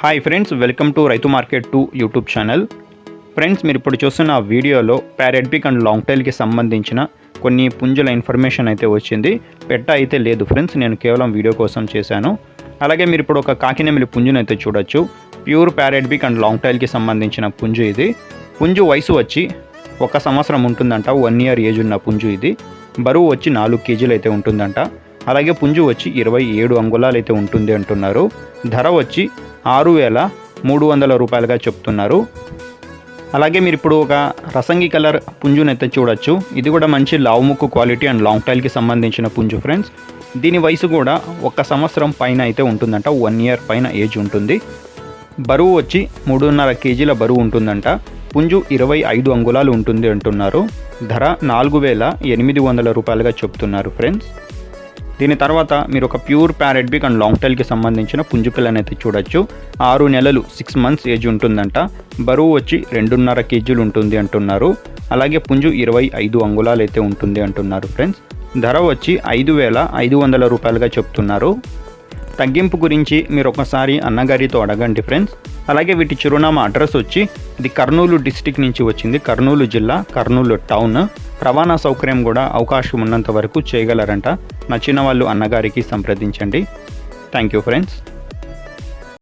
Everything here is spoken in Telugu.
హాయ్ ఫ్రెండ్స్, వెల్కమ్ టు రైతు మార్కెట్ 2 యూట్యూబ్ ఛానల్. ఫ్రెండ్స్, మీరు ఇప్పుడు చూస్తున్న వీడియోలో ప్యారెట్ పిక్ అండ్ లాంగ్ టైల్కి సంబంధించిన కొన్ని పుంజుల ఇన్ఫర్మేషన్ అయితే వచ్చింది. పెట్ట అయితే లేదు ఫ్రెండ్స్, నేను కేవలం వీడియో కోసం చేశాను. అలాగే మీరు ఇప్పుడు ఒక కాకినెమిలి పుంజును అయితే చూడొచ్చు. Pure parrot beak and long టైల్కి సంబంధించిన పుంజు ఇది. పుంజు వయసు వచ్చి 1 సంవత్సరం ఉంటుందంట. 1 ఇయర్ ఏజ్ ఉన్న పుంజు ఇది. బరువు వచ్చి 4 కేజీలు అయితే ఉంటుందంట. అలాగే పుంజు వచ్చి 27 అంగుళాలు అయితే ఉంటుంది అంటున్నారు. ధర వచ్చి 6,300 రూపాయలుగా చెప్తున్నారు. అలాగే మీరు ఇప్పుడు ఒక రసంగి కలర్ పుంజునైతే చూడొచ్చు. ఇది కూడా మంచి లావుముక్కు క్వాలిటీ అండ్ లాంగ్ టైల్కి సంబంధించిన పుంజు ఫ్రెండ్స్. దీని వయసు కూడా 1 సంవత్సరం పైన అయితే ఉంటుందంట. 1 ఇయర్ పైన ఏజ్ ఉంటుంది. బరువు వచ్చి 3.5 కేజీల బరువు ఉంటుందంట. పుంజు 25 అంగుళాలు ఉంటుంది అంటున్నారు. ధర 4,800 రూపాయలుగా చెప్తున్నారు ఫ్రెండ్స్. దీని తర్వాత మీరు ఒక ప్యూర్ ప్యారెట్ బిక్ అండ్ లాంగ్ టైల్కి సంబంధించిన పుంజు పిల్లని అయితే చూడొచ్చు. 6 నెలలు 6 మంత్స్ ఏజ్ ఉంటుందంట. బరువు వచ్చి 2.5 కేజీలు ఉంటుంది అంటున్నారు. అలాగే పుంజు 25 అంగుళాలు అయితే ఉంటుంది అంటున్నారు ఫ్రెండ్స్. ధర వచ్చి 5,500 రూపాయలుగా చెప్తున్నారు. తగ్గింపు గురించి మీరు ఒకసారి అన్నగారితో అడగండి ఫ్రెండ్స్. అలాగే వీటి చిరునామా అడ్రస్ వచ్చి ఇది కర్నూలు డిస్టిక్ నుంచి వచ్చింది. కర్నూలు జిల్లా, కర్నూలు టౌన్. రవాణా సౌకర్యం కూడా అవకాశం ఉన్నంత వరకు చేయగలరంట. నచ్చిన వాళ్ళు అన్నగారికి సంప్రదించండి. Thank you friends.